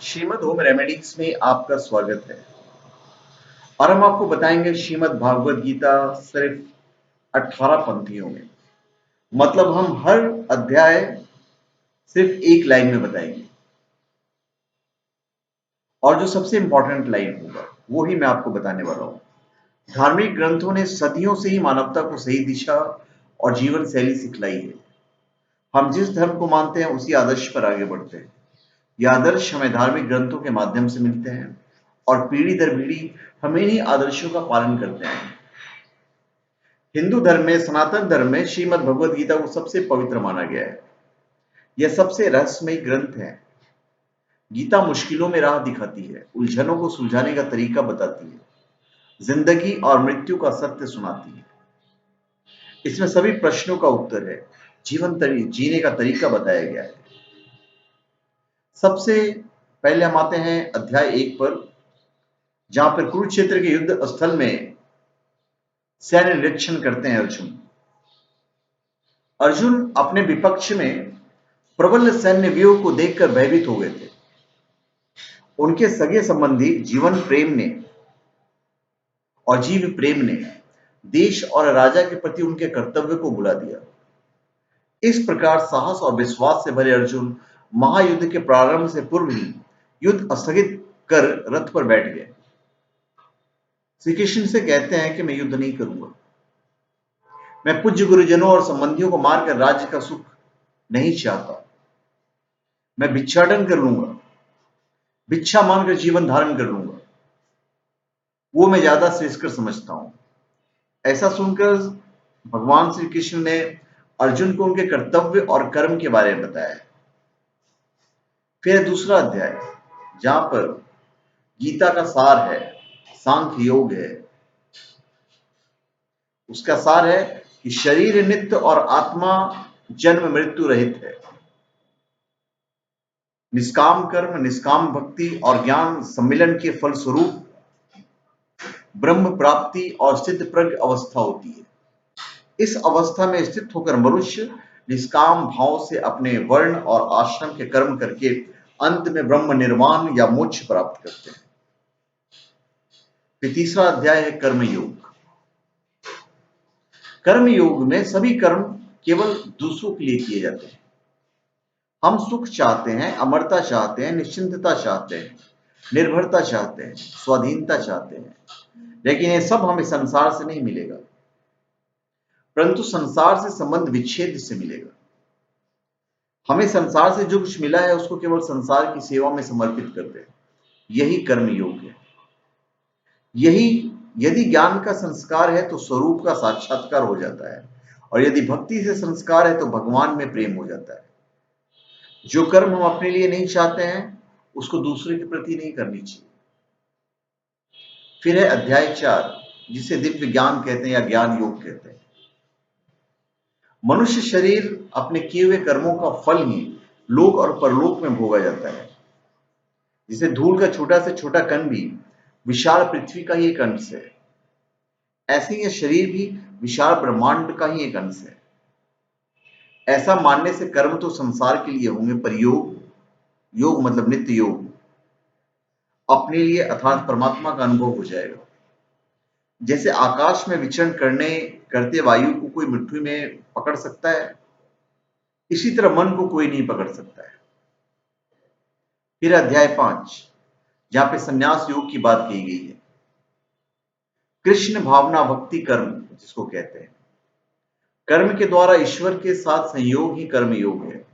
Shrimad home remedies में आपका स्वागत है और हम आपको बताएंगे श्रीमद् भागवत गीता सिर्फ 18 पंक्तियों में। मतलब हम हर अध्याय सिर्फ एक लाइन में बताएंगे और जो सबसे इंपॉर्टेंट लाइन होगा वो ही मैं आपको बताने वाला हूँ। धार्मिक ग्रंथों ने सदियों से ही मानवता को सही दिशा और जीवन शैली सिखलाई है। हम जिस धर्म को मानते हैं उसी आदर्श पर आगे बढ़ते हैं। ये आदर्श हमें धार्मिक ग्रंथों के माध्यम से मिलते हैं और पीढ़ी दर पीढ़ी हम इन्हीं आदर्शों का पालन करते हैं। हिंदू धर्म में, सनातन धर्म में श्रीमद् भगवद गीता को सबसे पवित्र माना गया है। यह सबसे रहस्यमयी ग्रंथ है। गीता मुश्किलों में राह दिखाती है, उलझनों को सुलझाने का तरीका बताती है, जिंदगी और मृत्यु का सत्य सुनाती है। इसमें सभी प्रश्नों का उत्तर है, जीने का तरीका बताया गया है। सबसे पहले हम आते हैं अध्याय 1 पर, जहां पर कुरुक्षेत्र के युद्ध स्थल में सैन्य निरीक्षण करते हैं अर्जुन। अर्जुन अपने विपक्ष में प्रबल सैन्य व्यूह को देखकर भयभीत हो गए थे। उनके सगे संबंधी जीव प्रेम ने देश और राजा के प्रति उनके कर्तव्य को भुला दिया। इस प्रकार साहस और विश्वास से भरे अर्जुन महायुद्ध के प्रारंभ से पूर्व ही युद्ध स्थगित कर रथ पर बैठ गए। श्री कृष्ण से कहते हैं कि मैं युद्ध नहीं करूंगा, मैं पूज्य गुरुजनों और संबंधियों को मारकर राज्य का सुख नहीं चाहता, मैं भिक्षाटन कर लूंगा, भिक्षा मांगकर जीवन धारण कर लूंगा, वो मैं ज्यादा श्रेष्ठकर समझता हूं। ऐसा सुनकर भगवान श्री कृष्ण ने अर्जुन को उनके कर्तव्य और कर्म के बारे में बताया। फिर दूसरा अध्याय जहां पर गीता का सार है, सांख्य योग है। उसका सार है कि शरीर नित्य और आत्मा जन्म मृत्यु रहित है। निष्काम कर्म, निष्काम भक्ति और ज्ञान सम्मिलन के फलस्वरूप ब्रह्म प्राप्ति और सिद्ध प्रज्ञ अवस्था होती है। इस अवस्था में स्थित होकर मनुष्य निष्काम भाव से अपने वर्ण और आश्रम के कर्म करके अंत में ब्रह्म निर्वाण या मोक्ष प्राप्त करते हैं। फिर तीसरा अध्याय है कर्म योग। कर्म योग में सभी कर्म केवल दूसरों के लिए किए जाते हैं। हम सुख चाहते हैं, अमरता चाहते हैं, निश्चिंतता चाहते हैं, निर्भरता चाहते हैं, स्वाधीनता चाहते हैं, लेकिन ये सब हमें संसार से नहीं मिलेगा, परंतु संसार से संबंध विच्छेद से मिलेगा। हमें संसार से जो कुछ मिला है उसको केवल संसार की सेवा में समर्पित कर दें, यही कर्म योग है। यही यदि ज्ञान का संस्कार है तो स्वरूप का साक्षात्कार हो जाता है, और यदि भक्ति से संस्कार है तो भगवान में प्रेम हो जाता है। जो कर्म हम अपने लिए नहीं चाहते हैं उसको दूसरे के प्रति नहीं करनी चाहिए। फिर है अध्याय 4, जिसे दिव्य ज्ञान कहते हैं या ज्ञान योग कहते हैं। मनुष्य शरीर अपने किए हुए कर्मों का फल ही लोक और परलोक में भोगा जाता है। जिसे धूल का छोटा से छोटा कण भी विशाल पृथ्वी का ही एक अंश है, ऐसे ही शरीर भी विशाल ब्रह्मांड का ही एक अंश है। ऐसा मानने से कर्म तो संसार के लिए होंगे, पर योग मतलब नित्य योग अपने लिए अर्थात परमात्मा का अनुभव हो जाएगा। जैसे आकाश में विचरण करते वायु को कोई मिट्टी में पकड़ सकता है, इसी तरह मन को कोई नहीं पकड़ सकता है। फिर अध्याय 5, जहां पे संन्यास योग की बात की गई है। कृष्ण भावना भक्ति कर्म जिसको कहते हैं, कर्म के द्वारा ईश्वर के साथ संयोग ही कर्म योग है।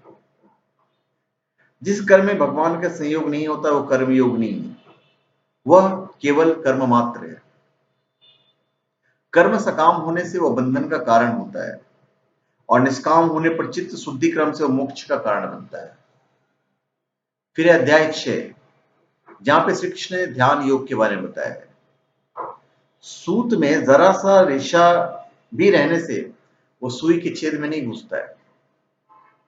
जिस कर्म में भगवान का संयोग नहीं होता वो कर्म योग नहीं है, वह केवल कर्म मात्र है। कर्म सकाम होने से वह बंधन का कारण होता है, और निष्काम होने पर चित्त शुद्धि क्रम से वह मोक्ष का कारण बनता है। फिर अध्याय 6, जहां पे श्री कृष्ण ने ध्यान योग के बारे में बताया है। सूत में जरा सा रेशा भी रहने से वो सुई के छेद में नहीं घुसता है।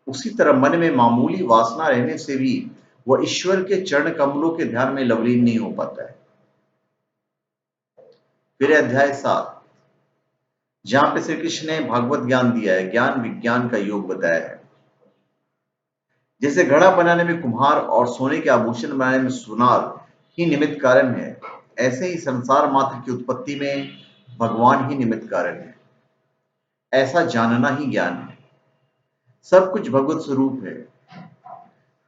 उसी तरह मन में मामूली वासना रहने से भी वह ईश्वर के चरण कमलों के ध्यान में लवलीन नहीं हो पाता है। फिर अध्याय 7, जहां पे श्री कृष्ण ने भागवत ज्ञान दिया है, ज्ञान विज्ञान का योग बताया है। जैसे घड़ा बनाने में कुम्हार और सोने के आभूषण बनाने में सुनार ही निमित्त कारण है, ऐसे ही संसार मात्र की उत्पत्ति में भगवान ही निमित्त कारण है। ऐसा जानना ही ज्ञान है। सब कुछ भगवत स्वरूप है,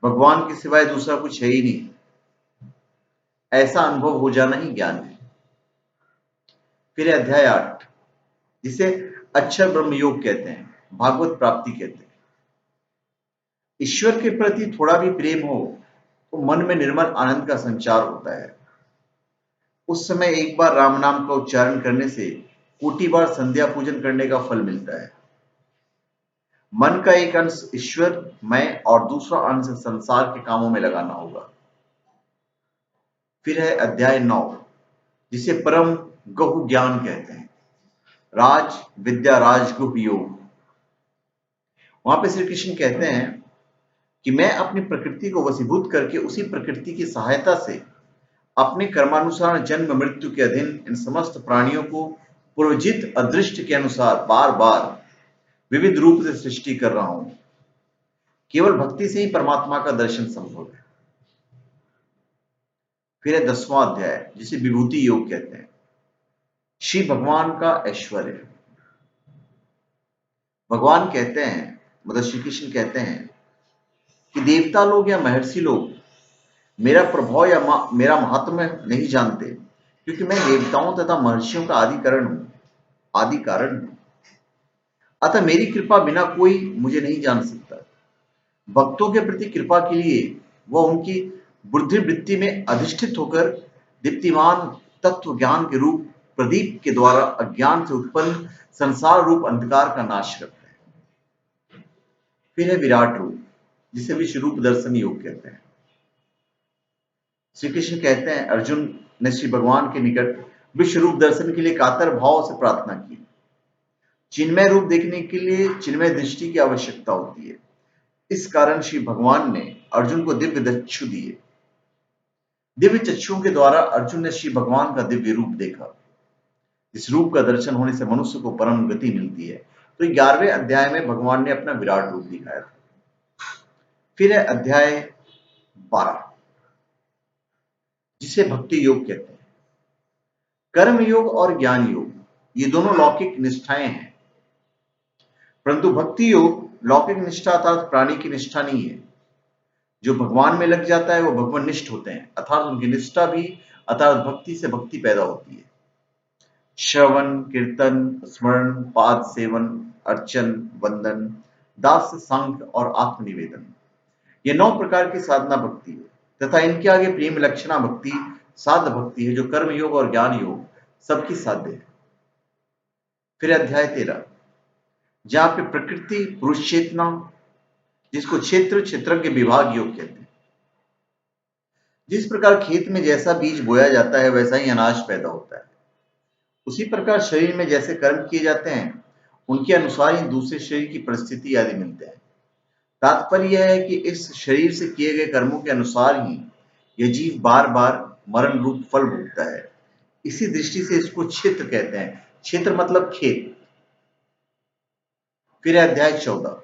भगवान के सिवाय दूसरा कुछ है ही नहीं। ऐसा अनुभव हो जाना ही ज्ञान है। फिर अध्याय 8, जिसे अक्षर ब्रह्म योग कहते हैं, भागवत प्राप्ति कहते हैं। ईश्वर के प्रति थोड़ा भी प्रेम हो तो मन में निर्मल आनंद का संचार होता है। उस समय एक बार राम नाम का उच्चारण करने से कोटि बार संध्या पूजन करने का फल मिलता है। मन का एक अंश ईश्वर, मैं और दूसरा अंश संसार के कामों में लगाना होगा। फिर है अध्याय 9, जिसे परम गहु ज्ञान कहते हैं, राज विद्या राजगुह योग। वहां पे श्री कृष्ण कहते हैं कि मैं अपनी प्रकृति को वशीभूत करके उसी प्रकृति की सहायता से अपने कर्मानुसार जन्म मृत्यु के अधीन इन समस्त प्राणियों को पूर्वजित अदृष्ट के अनुसार बार बार विविध रूप से सृष्टि कर रहा हूं। केवल भक्ति से ही परमात्मा का दर्शन संभव है। फिर है 10वां अध्याय, जिसे विभूति योग कहते हैं, श्री भगवान का ऐश्वर्य। भगवान कहते हैं, मतलब श्री कृष्ण कहते हैं कि देवता लोग या महर्षि लोग मेरा प्रभाव या मेरा महात्म्य नहीं जानते, क्योंकि मैं देवताओं तथा महर्षियों का आदि कारण हूं। अतः मेरी कृपा बिना कोई मुझे नहीं जान सकता। भक्तों के प्रति कृपा के लिए वह उनकी बुद्धि वृत्ति में अधिष्ठित होकर दीप्तिमान तत्व ज्ञान के रूप प्रदीप के द्वारा अज्ञान से उत्पन्न संसार रूप अंधकार का नाश करता है। फिर है विराट रूप, जिसे विश्व रूप दर्शन योग कहते हैं। श्री कृष्ण कहते हैं, अर्जुन ने श्री भगवान के निकट विश्व रूप दर्शन के लिए कातर भाव से प्रार्थना की। चिन्मय रूप देखने के लिए चिन्मय दृष्टि की आवश्यकता होती है। इस कारण श्री भगवान ने अर्जुन को दिव्य चक्षु दिए। दिव्य चक्षुओं के द्वारा अर्जुन ने श्री भगवान का दिव्य रूप देखा। इस रूप का दर्शन होने से मनुष्य को परम गति मिलती है। तो 11वें अध्याय में भगवान ने अपना विराट रूप दिखाया था। फिर है अध्याय 12, जिसे भक्ति योग कहते हैं। कर्म योग और ज्ञान योग ये दोनों लौकिक निष्ठाएं हैं, परंतु भक्ति योग लौकिक निष्ठा अर्थात प्राणी की निष्ठा नहीं है। जो भगवान में लग जाता है वो भगवान निष्ठ होते हैं, अर्थात उनकी निष्ठा भी अर्थात भक्ति से भक्ति पैदा होती है। श्रवण कीर्तन स्मरण पाद सेवन अर्चन वंदन दास सांख्य और आत्मनिवेदन, ये 9 प्रकार की साधना भक्ति है तथा इनके आगे प्रेम लक्षणा भक्ति साध भक्ति है, जो कर्म योग और ज्ञान योग सबकी साध्य है। फिर अध्याय 13, जहां पे प्रकृति पुरुष चेतना, जिसको क्षेत्रज्ञ विभाग योग कहते हैं। जिस प्रकार खेत में जैसा बीज बोया जाता है वैसा ही अनाज पैदा होता है, उसी प्रकार शरीर में जैसे कर्म किए जाते हैं उनके अनुसार ही दूसरे शरीर की परिस्थिति आदि मिलते हैं। तात्पर्य यह है कि इस शरीर से किए गए कर्मों के अनुसार ही यह जीव बार बार मरण रूप फल भोगता है। इसी दृष्टि से इसको क्षेत्र कहते हैं। क्षेत्र मतलब खेत। फिर अध्याय 14,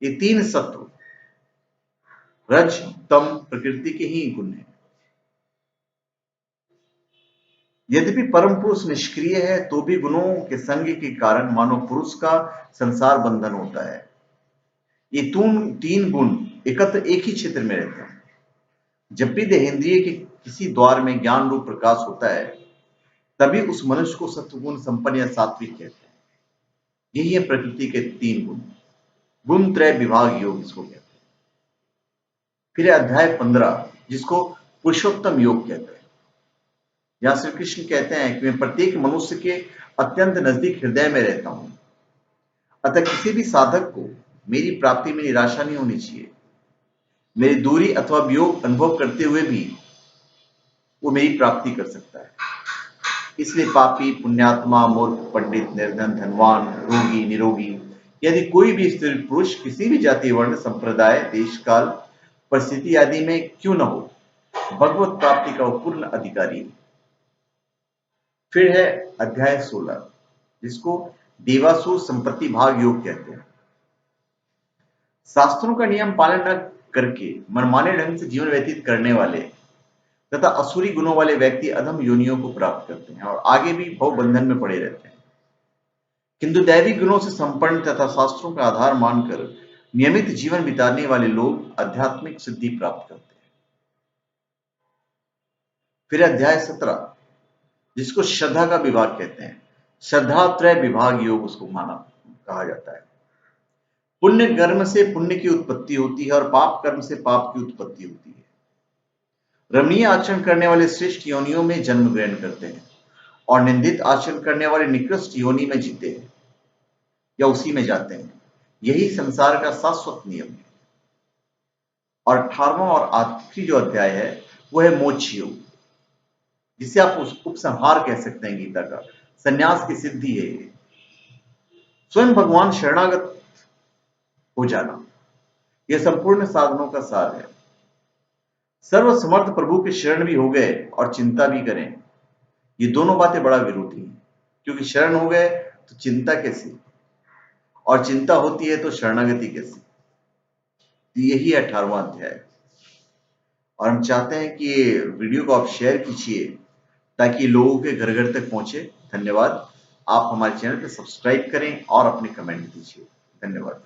ये 3 सत्व रज तम प्रकृति के ही गुण हैं। यद्यपि परम पुरुष निष्क्रिय है तो भी गुणों के संग के कारण मानव पुरुष का संसार बंधन होता है। ये 3 गुण एकत्र एक ही क्षेत्र में रहते हैं। जब भी देहेंद्रिय के किसी द्वार में ज्ञान रूप प्रकाश होता है तभी उस मनुष्य को सत्वगुण संपन्न या सात्विक कहते हैं। यही है प्रकृति के 3 गुण। गुण त्रय विभाग योग इसको कहते हैं। फिर अध्याय 15, जिसको पुरुषोत्तम योग कहते हैं। यहां श्री कृष्ण कहते हैं कि मैं प्रत्येक मनुष्य के अत्यंत नजदीक हृदय में रहता हूं, अतः किसी भी साधक को मेरी प्राप्ति में निराशा नहीं होनी चाहिए। मेरी दूरी अथवा वियोग अनुभव करते हुए भी वो मेरी प्राप्ति कर सकता है। इसलिए पापी पुण्यात्मा मूर्ख पंडित निर्धन धनवान रोगी निरोगी यदि कोई भी स्त्री पुरुष किसी भी जाति वर्ण संप्रदाय देश काल परिस्थिति आदि में क्यों न हो, भगवत प्राप्ति का वो पूर्ण अधिकारी है। फिर है अध्याय 16, जिसको देवासुर संपत्ति भाग योग कहते हैं। शास्त्रों का नियम पालन न करके मनमाने ढंग से जीवन व्यतीत करने वाले तथा असुरी गुणों वाले व्यक्ति अधम योनियों को प्राप्त करते हैं और आगे भी भव बंधन में पड़े रहते हैं। किंतु दैवी गुणों से संपन्न तथा शास्त्रों का आधार मानकर नियमित जीवन बिताने वाले लोग आध्यात्मिक सिद्धि प्राप्त करते हैं। फिर अध्याय 17, जिसको श्रद्धा का विभाग कहते हैं, श्रद्धात्रय विभाग योग उसको माना कहा जाता है। पुण्य कर्म से पुण्य की उत्पत्ति होती है और पाप कर्म से पाप की उत्पत्ति होती है। रमणीय आचरण करने वाले श्रेष्ठ योनियों में जन्म ग्रहण करते हैं और निंदित आचरण करने वाले निकृष्ट योनि में जीते हैं या उसी में जाते हैं। यही संसार का शाश्वत नियम है। और 18वां और आखिरी जो अध्याय है वो है मोक्ष योग, जिसे आप उपसंहार कह सकते हैं गीता का। संन्यास की सिद्धि है ये। स्वयं भगवान शरणागत हो जाना, यह संपूर्ण साधनों का सार है। सर्वसमर्थ प्रभु के शरण भी हो गए और चिंता भी करें, ये दोनों बातें बड़ा विरोधी हैं, क्योंकि शरण हो गए तो चिंता कैसी, और चिंता होती है तो शरणागति कैसी। यही 18वां अध्याय। और हम चाहते हैं कि ये वीडियो को आप शेयर कीजिए ताकि लोगों के घर घर तक पहुंचे। धन्यवाद। आप हमारे चैनल को सब्सक्राइब करें और अपने कमेंट दीजिए। धन्यवाद।